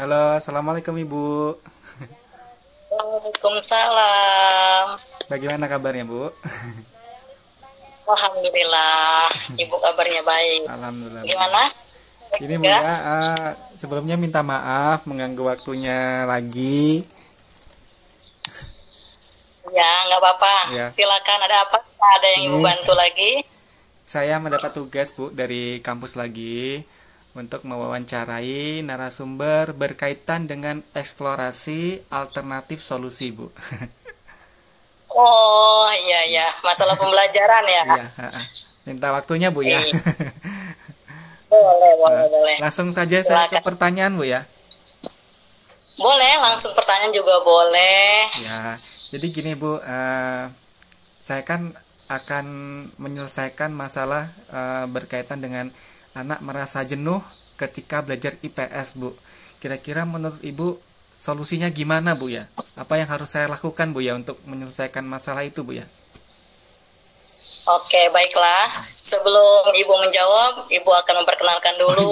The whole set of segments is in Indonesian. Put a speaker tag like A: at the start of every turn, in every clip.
A: Halo, assalamualaikum Ibu.
B: Waalaikumsalam.
A: Bagaimana kabarnya Bu?
B: Alhamdulillah, Ibu kabarnya baik.
A: Alhamdulillah baik.
B: Gimana? Baik
A: Ini Bu
B: juga?
A: ya, sebelumnya minta maaf mengganggu waktunya lagi.
B: Ya, nggak apa-apa.
A: Ya,
B: Silakan, ada apa? Ada yang Ibu
A: ini
B: bantu lagi?
A: saya mendapat tugas Bu dari kampus lagi untuk mewawancarai narasumber berkaitan dengan eksplorasi alternatif solusi Bu.
B: Oh, iya, iya. Masalah pembelajaran ya?
A: Iya, minta waktunya Bu ya.
B: Iya. Boleh, boleh,
A: Nah,
B: boleh.
A: langsung saja saya ke
B: Silakan.
A: pertanyaan Bu ya.
B: Boleh, langsung pertanyaan juga boleh.
A: Ya, jadi gini Bu, saya kan akan menyelesaikan masalah berkaitan dengan anak merasa jenuh ketika belajar IPS, Bu. Kira-kira menurut Ibu solusinya gimana, Bu ya? Apa yang harus saya lakukan, Bu ya, untuk menyelesaikan masalah itu, Bu ya?
B: Oke, baiklah. Sebelum Ibu menjawab, Ibu akan memperkenalkan
A: Oh
B: dulu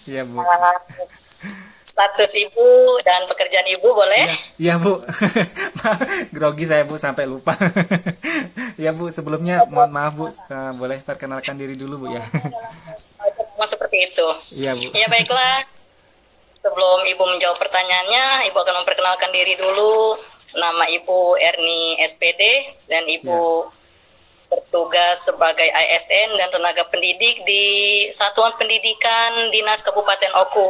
A: iya, iya Bu.
B: uh, status Ibu dan pekerjaan Ibu, boleh?
A: Iya, iya Bu. Grogi saya Bu sampai lupa. Ya Bu, sebelumnya mohon maaf Bu, boleh perkenalkan diri dulu Bu ya?
B: Sama seperti itu.
A: Iya Bu.
B: Ya baiklah, sebelum Ibu menjawab pertanyaannya, Ibu akan memperkenalkan diri dulu. Nama Ibu Erni SPD dan
A: Iya,
B: Ibu bertugas sebagai ASN dan tenaga pendidik di Satuan Pendidikan Dinas Kabupaten Oku.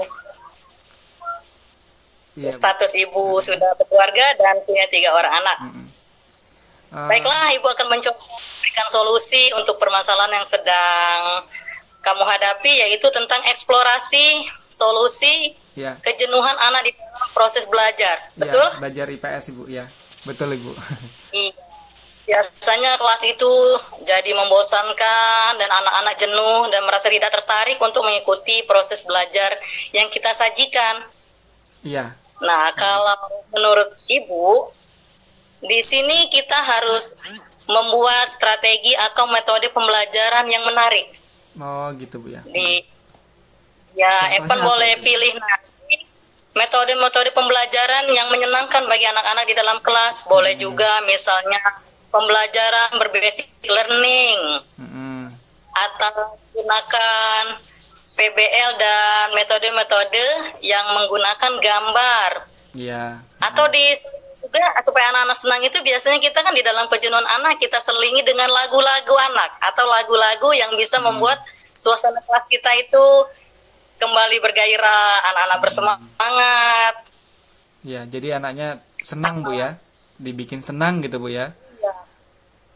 A: iya Bu.
B: Status Ibu sudah berkeluarga dan punya 3 orang anak.
A: Mm-mm. Eh,
B: Baiklah, Ibu akan mencoba memberikan solusi untuk permasalahan yang sedang kamu hadapi, yaitu tentang eksplorasi solusi
A: ya,
B: kejenuhan anak di dalam proses belajar.
A: ya,
B: Betul?
A: belajar IPS Ibu ya. Betul Ibu.
B: Iya. Biasanya kelas itu jadi membosankan dan anak-anak jenuh dan merasa tidak tertarik untuk mengikuti proses belajar yang kita sajikan.
A: Iya.
B: Nah, kalau menurut Ibu, di sini kita harus membuat strategi atau metode pembelajaran yang menarik.
A: Oh gitu Bu ya.
B: Ya,
A: Contohnya
B: Evan
A: apa
B: boleh
A: itu?
B: pilih nanti metode-metode pembelajaran yang menyenangkan bagi anak-anak di dalam kelas. Boleh
A: Mm-mm.
B: juga misalnya pembelajaran berbasic learning
A: Mm-mm.
B: atau gunakan PBL dan metode-metode yang menggunakan gambar.
A: Iya.
B: Atau di juga supaya anak-anak senang itu biasanya kita kan di dalam kejenuhan anak kita selingi dengan lagu-lagu anak atau lagu-lagu yang bisa
A: Mm-mm.
B: membuat suasana kelas kita itu kembali bergairah, anak-anak bersemangat.
A: Iya, jadi anaknya senang Bu ya. Dibikin senang gitu Bu ya.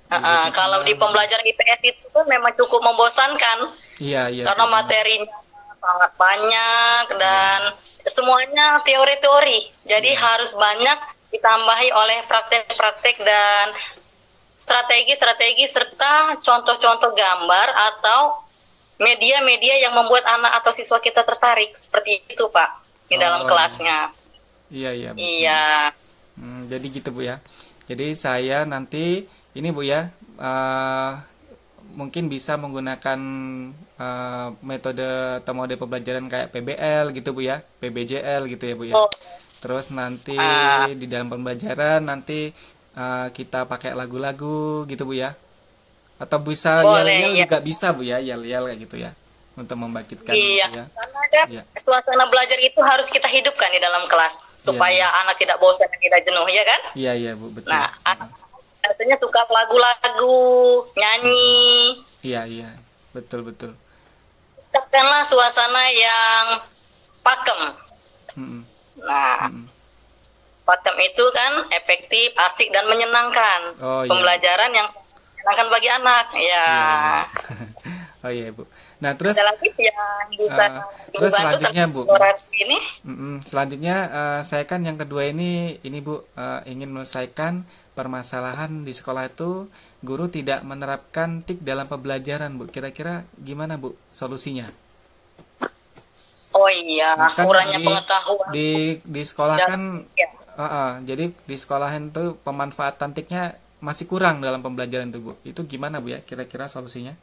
A: Dibikin
B: Kalau di
A: senang.
B: pembelajaran IPS itu kan memang cukup membosankan
A: Iya, iya
B: karena
A: Bu.
B: materinya sangat banyak dan semuanya teori-teori. Jadi
A: Iya.
B: harus banyak ditambahi oleh praktek-praktek dan strategi-strategi serta contoh-contoh gambar atau media-media yang membuat anak atau siswa kita tertarik seperti itu, Pak, di dalam
A: Oh iya.
B: kelasnya.
A: Iya, iya Bu.
B: Iya.
A: Jadi gitu Bu ya. Jadi saya nanti ini Bu ya, mungkin bisa menggunakan metode atau mode pembelajaran kayak PBL gitu Bu ya, PBJL gitu ya Bu ya.
B: Oh,
A: Terus nanti
B: ah,
A: di dalam pembelajaran nanti kita pakai lagu-lagu gitu Bu ya. Atau bisa
B: boleh
A: yel-yel
B: ya.
A: juga bisa Bu ya, yel-yel kayak gitu ya. Untuk membangkitkan
B: Iya,
A: gitu ya.
B: karena kan
A: Iya.
B: suasana belajar itu harus kita hidupkan di dalam kelas
A: Iya,
B: supaya anak tidak bosan dan tidak jenuh, ya kan?
A: iya, iya Bu, betul.
B: Nah, anak biasanya suka lagu-lagu, nyanyi.
A: Iya, iya. Betul, betul.
B: Ciptakanlah suasana yang pakem.
A: Mm-mm,
B: Nah,
A: mm-mm.
B: pakem itu kan efektif, asik dan menyenangkan.
A: Oh iya,
B: Pembelajaran yang menyenangkan bagi anak. Ya,
A: iya, iya. Oh iya Bu. Nah terus
B: ada lagi yang bisa
A: eh, terus
B: dibantu
A: selanjutnya
B: tentang
A: Bu.
B: eksplorasi ini.
A: Selanjutnya saya kan yang kedua ini Bu ingin menyelesaikan permasalahan di sekolah itu guru tidak menerapkan TIK dalam pembelajaran Bu. Kira-kira gimana Bu solusinya?
B: Oh iya,
A: Nah, kan
B: kurangnya pengetahuan.
A: di sekolah kan
B: Ya.
A: jadi di sekolahan itu pemanfaatan TIK-nya masih kurang dalam pembelajaran itu Bu. Itu gimana Bu ya? Kira-kira solusinya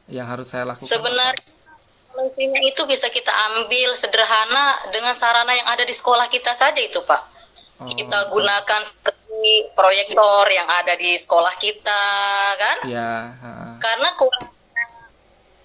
A: yang harus saya lakukan apa?
B: Sebenarnya kalau solusinya itu bisa kita ambil sederhana dengan sarana yang ada di sekolah kita saja itu, Pak. Kita gunakan seperti proyektor yang ada di sekolah kita, kan?
A: Iya.
B: Karena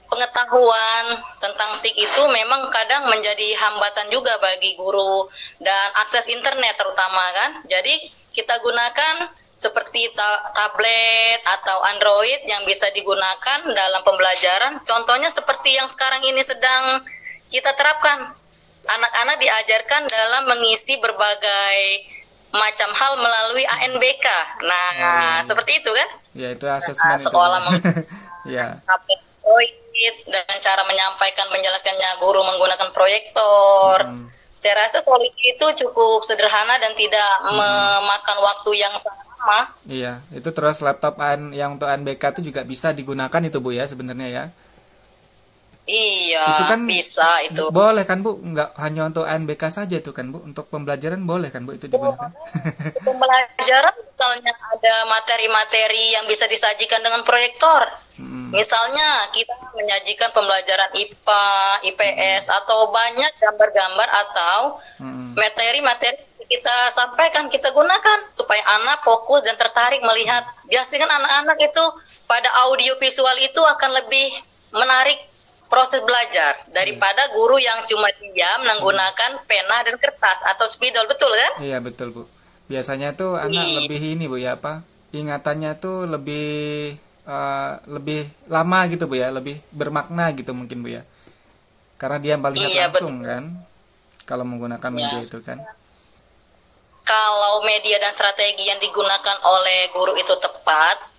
B: pengetahuan tentang TIK itu memang kadang menjadi hambatan juga bagi guru dan akses internet terutama, kan. Jadi kita gunakan seperti tablet atau Android yang bisa digunakan dalam pembelajaran. Contohnya seperti yang sekarang ini sedang kita terapkan. Anak-anak diajarkan dalam mengisi berbagai macam hal melalui ANBK. Nah, seperti itu kan?
A: Ya, itu asesmen itu.
B: Sekolah
A: ya.
B: Android dan cara menyampaikan menjelaskannya guru menggunakan proyektor. Saya rasa solusi itu cukup sederhana dan tidak memakan waktu yang sangat lama.
A: Iya, itu terus laptop yang untuk ANBK itu juga bisa digunakan itu Bu ya sebenarnya ya.
B: Iya,
A: itu kan
B: bisa itu.
A: Boleh kan Bu? Nggak hanya untuk ANBK saja itu kan Bu? Untuk pembelajaran boleh kan Bu itu digunakan?
B: Pembelajaran misalnya ada materi-materi yang bisa disajikan dengan proyektor. Misalnya kita menyajikan pembelajaran IPA, IPS atau banyak gambar-gambar atau materi-materi kita sampaikan, kita gunakan supaya anak fokus dan tertarik melihat. Biasanya kan anak-anak itu pada audio visual itu akan lebih menarik proses belajar daripada guru yang cuma diam menggunakan pena dan kertas atau spidol, betul kan?
A: Iya betul Bu. Biasanya tuh anak lebih ini Bu ya, apa? Ingatannya tuh lebih lama gitu Bu ya, lebih bermakna gitu mungkin Bu ya. Karena dia melihat langsung betul. Kan, kalau menggunakan media itu kan.
B: Kalau media dan strategi yang digunakan oleh guru itu tepat,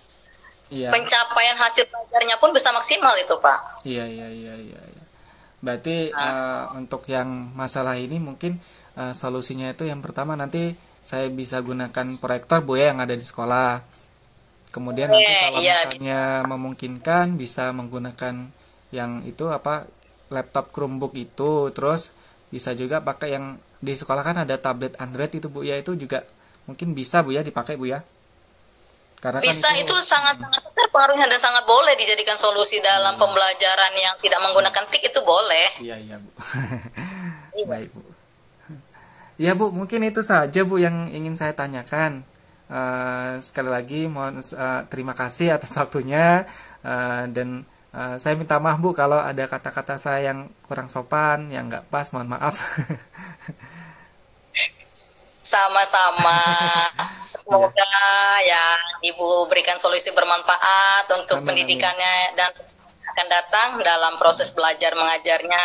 B: pencapaian hasil belajarnya pun bisa maksimal itu Pak.
A: Iya. Berarti untuk yang masalah ini mungkin solusinya itu yang pertama nanti saya bisa gunakan proyektor Bu ya yang ada di sekolah. Kemudian nanti kalau misalnya memungkinkan bisa menggunakan yang itu apa laptop Chromebook itu, terus bisa juga pakai yang di sekolah kan ada tablet Android itu Bu ya, itu juga mungkin bisa Bu ya dipakai Bu ya. Karena
B: bisa kan itu sangat besar pengaruhnya dan sangat boleh dijadikan solusi dalam pembelajaran yang tidak menggunakan TIK itu boleh.
A: Iya Bu. Baik Bu. Ya Bu, mungkin itu saja Bu yang ingin saya tanyakan. Sekali lagi mohon terima kasih atas waktunya dan saya minta maaf Bu kalau ada kata-kata saya yang kurang sopan, yang nggak pas, mohon maaf.
B: Sama-sama. Semoga yang Ibu berikan solusi bermanfaat untuk pendidikannya dan akan datang dalam proses belajar mengajarnya.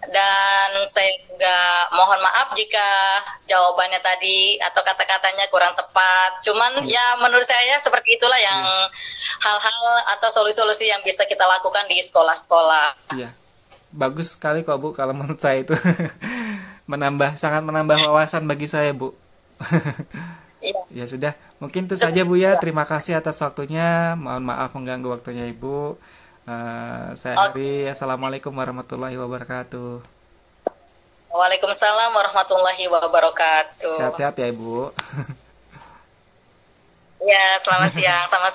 B: Dan saya juga mohon maaf jika jawabannya tadi atau kata-katanya kurang tepat. Cuman ya menurut saya seperti itulah yang hal-hal atau solusi-solusi yang bisa kita lakukan di sekolah-sekolah.
A: Iya. Bagus sekali kok Bu kalau menurut saya itu. sangat menambah wawasan bagi saya Bu. Ya sudah, mungkin itu saja Bu ya. Terima kasih atas waktunya. Mohon maaf mengganggu waktunya Ibu. Saya akhiri. Assalamualaikum warahmatullahi wabarakatuh.
B: Waalaikumsalam warahmatullahi wabarakatuh.
A: Sehat-sehat ya Ibu.
B: Ya, selamat siang. Sama-sama.